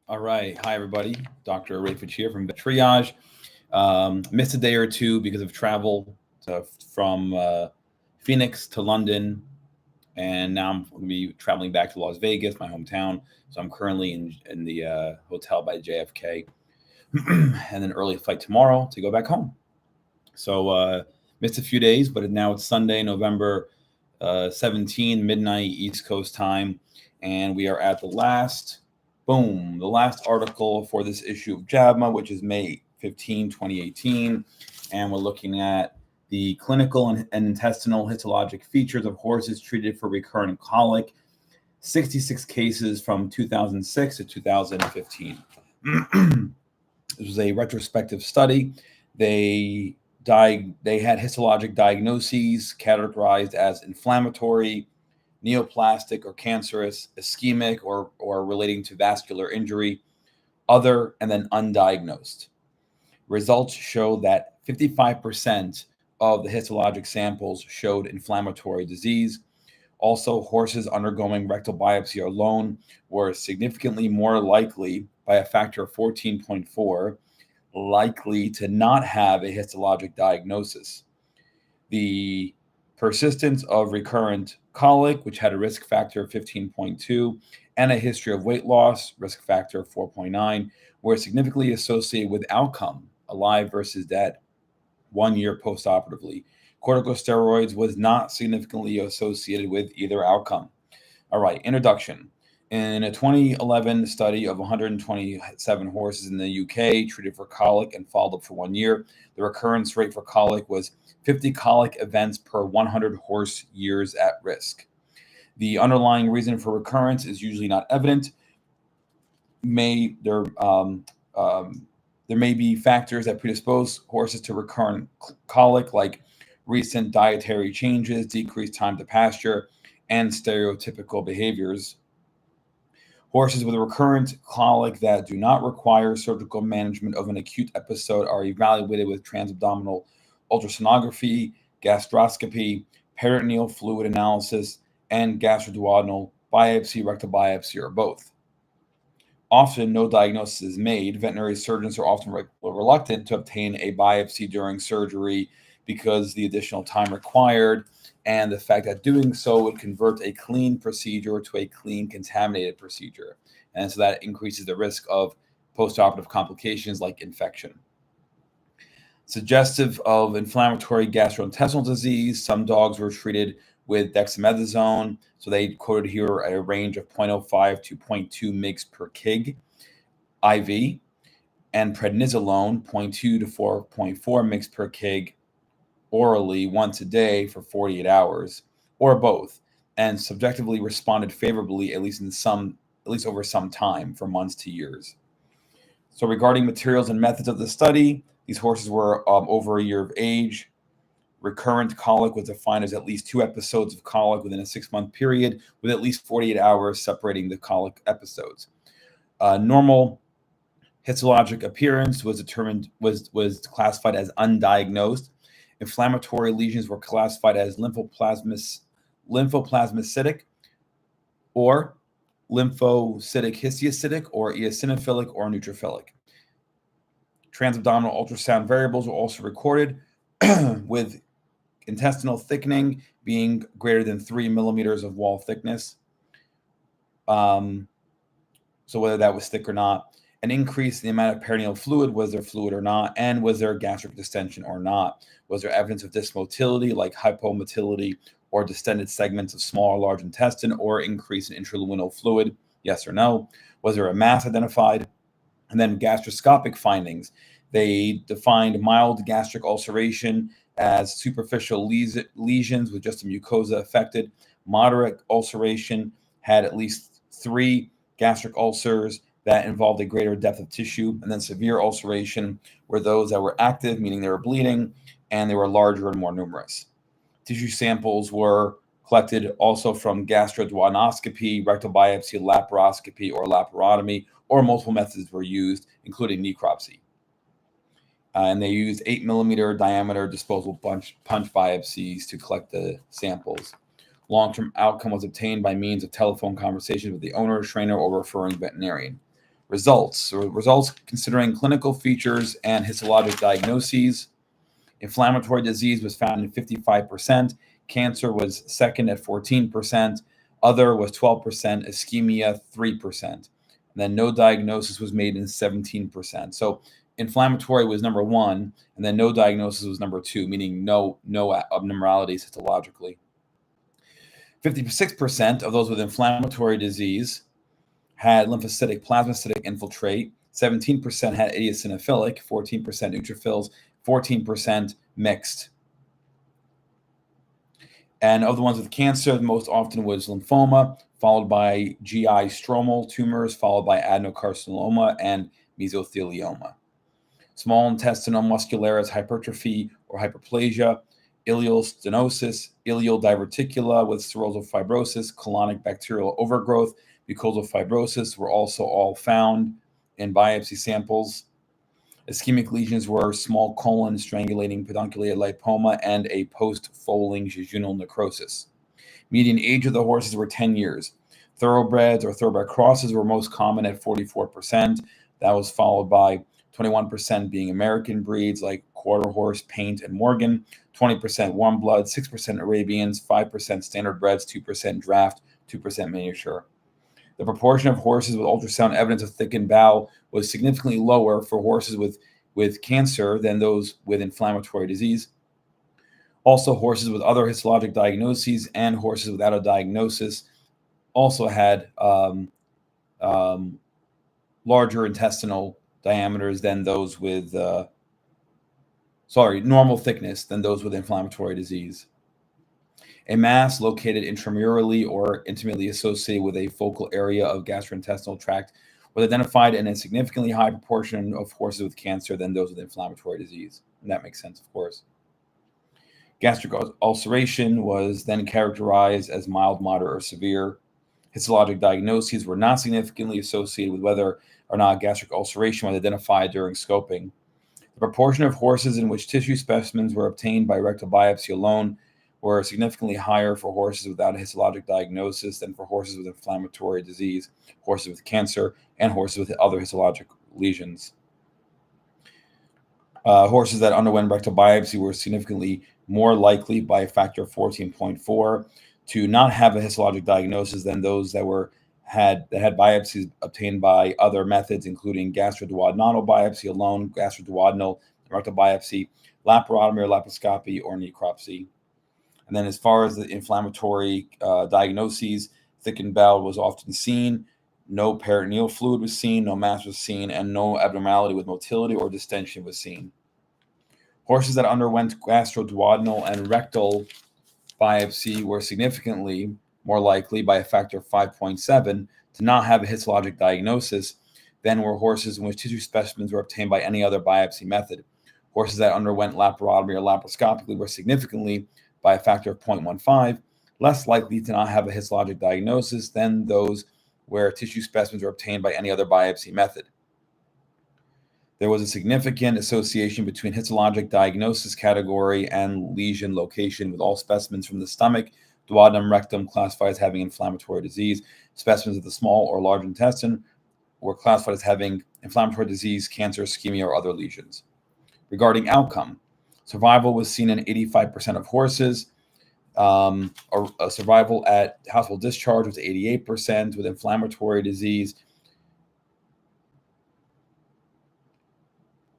All right. Hi, everybody. Dr. Rafich here from Triage. Missed a day or two because of travel from Phoenix to London. And now I'm going to be traveling back to Las Vegas, my hometown. So I'm currently in the hotel by JFK. And then early flight tomorrow to go back home. So missed a few days, but now it's Sunday, November 17, midnight East Coast time. And we are at the last article for this issue of JAVMA, which is May 15, 2018. And we're looking at the clinical and intestinal histologic features of horses treated for recurrent colic, 66 cases from 2006 to 2015. This was a retrospective study. They had histologic diagnoses categorized as inflammatory, neoplastic or cancerous, ischemic or relating to vascular injury, other, and then undiagnosed. Results show that 55% of the histologic samples showed inflammatory disease. Also, horses undergoing rectal biopsy alone were significantly more likely, by a factor of 14.4, likely to not have a histologic diagnosis. The persistence of recurrent colic, which had a risk factor of 15.2, and a history of weight loss, risk factor of 4.9, were significantly associated with outcome, alive versus dead, 1 year postoperatively. Corticosteroids was not significantly associated with either outcome. All right, introduction. In a 2011 study of 127 horses in the UK treated for colic and followed up for 1 year, the recurrence rate for colic was 50 colic events per 100 horse years at risk. The underlying reason for recurrence is usually not evident. There may be factors that predispose horses to recurrent colic, like recent dietary changes, decreased time to pasture, and stereotypical behaviors. Horses with recurrent colic that do not require surgical management of an acute episode are evaluated with transabdominal ultrasonography, gastroscopy, peritoneal fluid analysis, and gastroduodenal biopsy, rectal biopsy, or both. Often, no diagnosis is made. Veterinary surgeons are often reluctant to obtain a biopsy during surgery because the additional time required and the fact that doing so would convert a clean procedure to a clean contaminated procedure. And so that increases the risk of postoperative complications like infection. Suggestive of inflammatory gastrointestinal disease, some dogs were treated with dexamethasone. So they quoted here a range of 0.05 to 0.2 mg per kg IV, and prednisolone 0.2 to 4.4 mg per kg orally once a day for 48 hours, or both, and subjectively responded favorably at least over some time, for months to years. So regarding materials and methods of the study, these horses were over a year of age. Recurrent colic was defined as at least 2 episodes of colic within a 6-month period, with at least 48 hours separating the colic episodes. Normal histologic appearance was classified as undiagnosed. Inflammatory lesions were classified as lymphoplasmacytic or lymphocytic histiocytic or eosinophilic or neutrophilic. Transabdominal ultrasound variables were also recorded, with intestinal thickening being greater than 3 millimeters of wall thickness. So whether that was thick or not, an increase in the amount of peritoneal fluid, was there fluid or not, and was there gastric distension or not? Was there evidence of dysmotility like hypomotility or distended segments of small or large intestine, or increase in intraluminal fluid? Yes or no? Was there a mass identified? And then gastroscopic findings. They defined mild gastric ulceration as superficial lesions with just a mucosa affected. Moderate ulceration had at least 3 gastric ulcers that involved a greater depth of tissue. And then severe ulceration were those that were active, meaning they were bleeding, and they were larger and more numerous. Tissue samples were collected also from gastroduodenoscopy, rectal biopsy, laparoscopy, or laparotomy, or multiple methods were used, including necropsy. And they used 8 millimeter diameter disposable punch biopsies to collect the samples. Long-term outcome was obtained by means of telephone conversations with the owner, trainer, or referring veterinarian. Results considering clinical features and histologic diagnoses. Inflammatory disease was found in 55%. Cancer was second at 14%. Other was 12%. Ischemia, 3%. And then no diagnosis was made in 17%. So inflammatory was number one, and then no diagnosis was number two, meaning no abnormalities histologically. 56% of those with inflammatory disease had lymphocytic plasmacytic infiltrate. 17% had eosinophilic, 14% neutrophils, 14% mixed. And of the ones with cancer, most often was lymphoma, followed by GI stromal tumors, followed by adenocarcinoma and mesothelioma. Small intestinal muscularis hypertrophy or hyperplasia, ileal stenosis, ileal diverticula with serosal fibrosis, colonic bacterial overgrowth, mucosal fibrosis were also all found in biopsy samples. Ischemic lesions were small colon strangulating pedunculated lipoma and a post-foaling jejunal necrosis. Median age of the horses were 10 years. Thoroughbreds or thoroughbred crosses were most common at 44%. That was followed by 21% being American breeds like Quarter Horse, Paint, and Morgan, 20% warm blood, 6% Arabians, 5% standard breds, 2% draft, 2% miniature. The proportion of horses with ultrasound evidence of thickened bowel was significantly lower for horses with cancer than those with inflammatory disease. Also, horses with other histologic diagnoses and horses without a diagnosis also had larger intestinal diameters than those with, normal thickness than those with inflammatory disease. A mass located intramurally or intimately associated with a focal area of gastrointestinal tract was identified in a significantly high proportion of horses with cancer than those with inflammatory disease. And that makes sense, of course. Gastric ulceration was then characterized as mild, moderate, or severe. Histologic diagnoses were not significantly associated with whether or not gastric ulceration was identified during scoping. The proportion of horses in which tissue specimens were obtained by rectal biopsy alone were significantly higher for horses without a histologic diagnosis than for horses with inflammatory disease, horses with cancer, and horses with other histologic lesions. Horses that underwent rectal biopsy were significantly more likely by a factor of 14.4 to not have a histologic diagnosis than those that had biopsies obtained by other methods, including gastroduodenal biopsy alone, gastroduodenal rectal biopsy, laparotomy or laparoscopy, or necropsy. And then as far as the inflammatory diagnoses, thickened bowel was often seen, no peritoneal fluid was seen, no mass was seen, and no abnormality with motility or distension was seen. Horses that underwent gastroduodenal and rectal biopsy were significantly more likely by a factor of 5.7 to not have a histologic diagnosis than were horses in which tissue specimens were obtained by any other biopsy method. Horses that underwent laparotomy or laparoscopically were significantly by a factor of 0.15, less likely to not have a histologic diagnosis than those where tissue specimens were obtained by any other biopsy method. There was a significant association between histologic diagnosis category and lesion location, with all specimens from the stomach, duodenum, rectum classified as having inflammatory disease. Specimens of the small or large intestine were classified as having inflammatory disease, cancer, ischemia, or other lesions. Regarding outcome, survival was seen in 85% of horses. Survival at hospital discharge was 88% with inflammatory disease.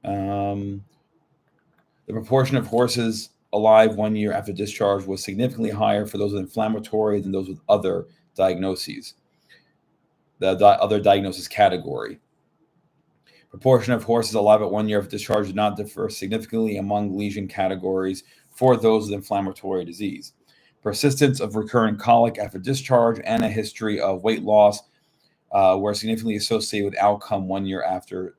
The proportion of horses alive 1 year after discharge was significantly higher for those with inflammatory than those with other diagnoses, the other diagnosis category. Proportion of horses alive at 1 year after discharge did not differ significantly among lesion categories for those with inflammatory disease. Persistence of recurrent colic after discharge and a history of weight loss were significantly associated with outcome 1 year after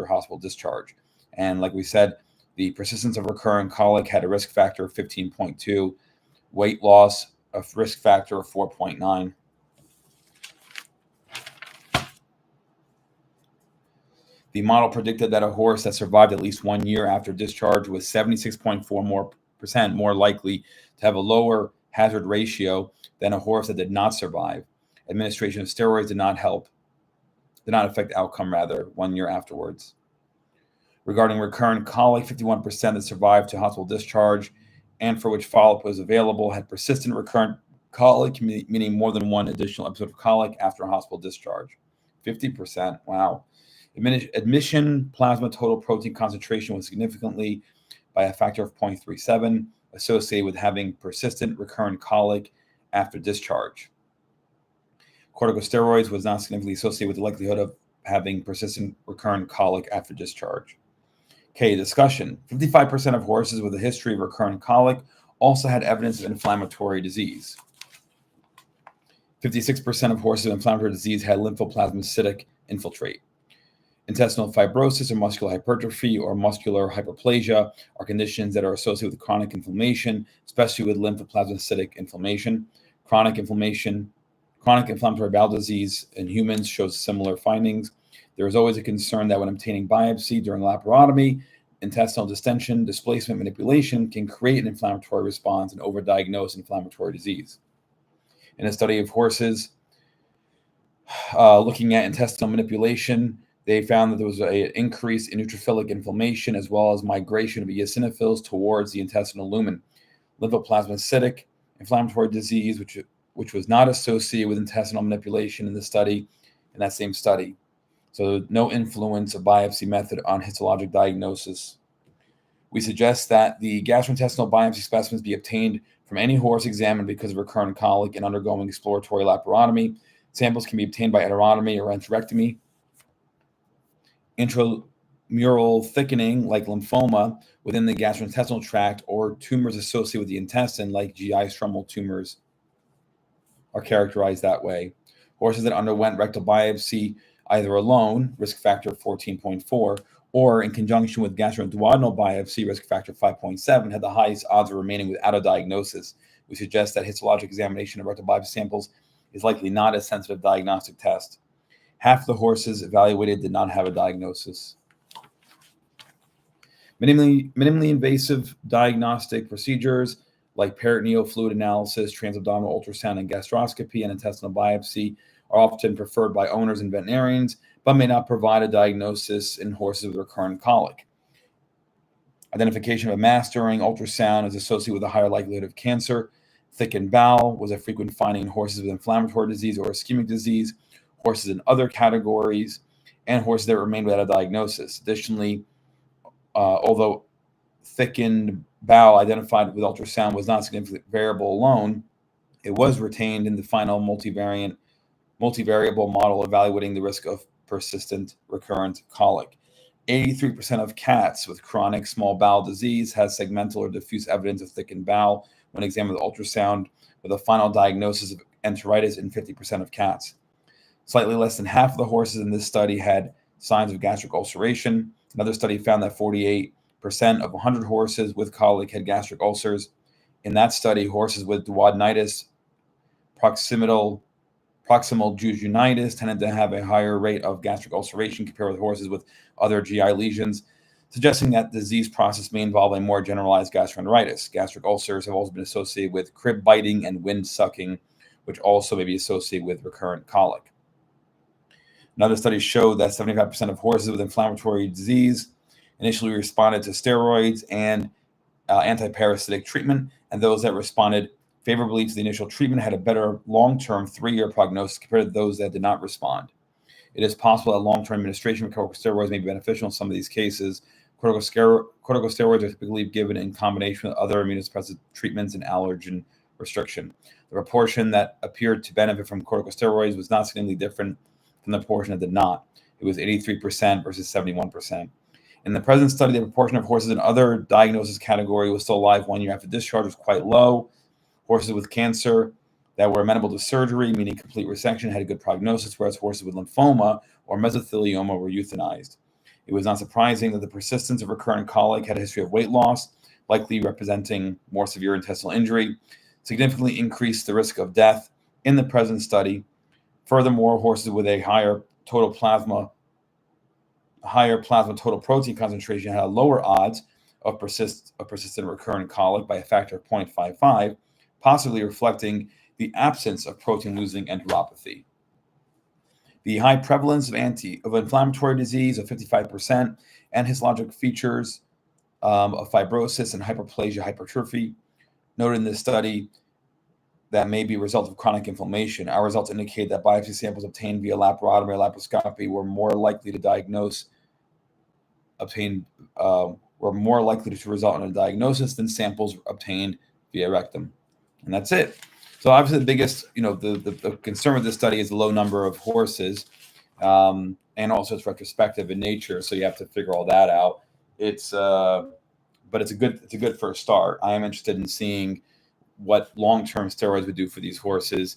hospital discharge. And like we said, the persistence of recurrent colic had a risk factor of 15.2, weight loss a risk factor of 4.9. The model predicted that a horse that survived at least 1 year after discharge was 76.4% more likely to have a lower hazard ratio than a horse that did not survive. Administration of steroids did not help. did not affect outcome, rather, 1 year afterwards. Regarding recurrent colic, 51% that survived to hospital discharge and for which follow-up was available had persistent recurrent colic, meaning more than one additional episode of colic after hospital discharge. 50%, wow. Admission plasma total protein concentration was significantly by a factor of 0.37 associated with having persistent recurrent colic after discharge. Corticosteroids was not significantly associated with the likelihood of having persistent recurrent colic after discharge. Okay, discussion. 55% of horses with a history of recurrent colic also had evidence of inflammatory disease. 56% of horses with inflammatory disease had lymphoplasmacytic infiltrate. Intestinal fibrosis or muscular hypertrophy or muscular hyperplasia are conditions that are associated with chronic inflammation, especially with lymphoplasmacytic inflammation. Chronic inflammatory bowel disease in humans shows similar findings. There is always a concern that when obtaining biopsy during laparotomy, intestinal distension, displacement, manipulation can create an inflammatory response and overdiagnose inflammatory disease. In a study of horses looking at intestinal manipulation, they found that there was an increase in neutrophilic inflammation as well as migration of eosinophils towards the intestinal lumen. Lymphoplasmacytic inflammatory disease, which was not associated with intestinal manipulation in that same study. So no influence of biopsy method on histologic diagnosis. We suggest that the gastrointestinal biopsy specimens be obtained from any horse examined because of recurrent colic and undergoing exploratory laparotomy. Samples can be obtained by enterotomy or enterectomy. Intramural thickening, like lymphoma, within the gastrointestinal tract or tumors associated with the intestine, like GI stromal tumors, are characterized that way. Horses that underwent rectal biopsy either alone, risk factor 14.4, or in conjunction with gastroduodenal biopsy, risk factor 5.7, had the highest odds of remaining without a diagnosis. We suggest that histologic examination of rectal biopsy samples is likely not a sensitive diagnostic test. Half of the horses evaluated did not have a diagnosis. Minimally invasive diagnostic procedures like peritoneal fluid analysis, transabdominal ultrasound, and gastroscopy and intestinal biopsy are often preferred by owners and veterinarians, but may not provide a diagnosis in horses with recurrent colic. Identification of a mass during ultrasound is associated with a higher likelihood of cancer. Thickened bowel was a frequent finding in horses with inflammatory disease or ischemic disease, horses in other categories, and horses that remained without a diagnosis. Additionally, although thickened bowel identified with ultrasound was not a significant variable alone, it was retained in the final multivariable model evaluating the risk of persistent recurrent colic. 83% of cats with chronic small bowel disease has segmental or diffuse evidence of thickened bowel when examined with ultrasound, with a final diagnosis of enteritis in 50% of cats. Slightly less than half of the horses in this study had signs of gastric ulceration. Another study found that 48% of 100 horses with colic had gastric ulcers. In that study, horses with duodenitis, proximal jejunitis tended to have a higher rate of gastric ulceration compared with horses with other GI lesions, suggesting that the disease process may involve a more generalized gastroenteritis. Gastric ulcers have also been associated with crib biting and wind sucking, which also may be associated with recurrent colic. Another study showed that 75% of horses with inflammatory disease initially responded to steroids and antiparasitic treatment, and those that responded favorably to the initial treatment had a better long-term 3-year prognosis compared to those that did not respond. It is possible that long-term administration of corticosteroids may be beneficial in some of these cases. Corticosteroids are typically given in combination with other immunosuppressive treatments and allergen restriction. The proportion that appeared to benefit from corticosteroids was not significantly different from the proportion that did not. It was 83% versus 71%. In the present study, the proportion of horses in other diagnosis category was still alive 1 year after discharge was quite low. Horses with cancer that were amenable to surgery, meaning complete resection, had a good prognosis, whereas horses with lymphoma or mesothelioma were euthanized. It was not surprising that the persistence of recurrent colic had a history of weight loss, likely representing more severe intestinal injury, significantly increased the risk of death in the present study. Furthermore, horses with a higher plasma total protein concentration had lower odds of persistent recurrent colic by a factor of 0.55, possibly reflecting the absence of protein losing enteropathy. The high prevalence of inflammatory disease of 55% and histologic features of fibrosis and hyperplasia hypertrophy noted in this study that may be a result of chronic inflammation. Our results indicate that biopsy samples obtained via laparotomy or laparoscopy were more likely to result in a diagnosis than samples obtained via rectum. And that's it. So obviously the biggest, the concern with this study is the low number of horses, and also it's retrospective in nature. So you have to figure all that out. But it's a good first start. I am interested in seeing what long-term steroids would do for these horses.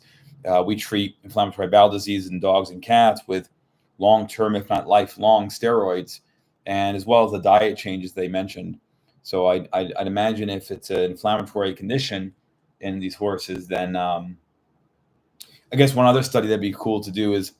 We treat inflammatory bowel disease in dogs and cats with long-term, if not lifelong, steroids, and as well as the diet changes they mentioned. So I'd imagine if it's an inflammatory condition in these horses, then I guess one other study that'd be cool to do is,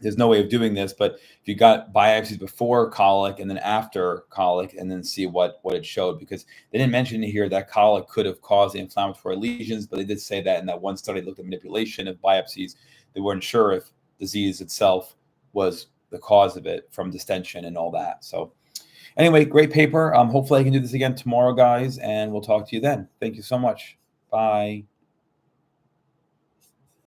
there's no way of doing this, but if you got biopsies before colic and then after colic, and then see what it showed, because they didn't mention here that colic could have caused the inflammatory lesions, but they did say that in that one study looked at manipulation of biopsies. They weren't sure if disease itself was the cause of it from distension and all that. So anyway, great paper. Hopefully I can do this again tomorrow, guys, and we'll talk to you then. Thank you so much. Bye.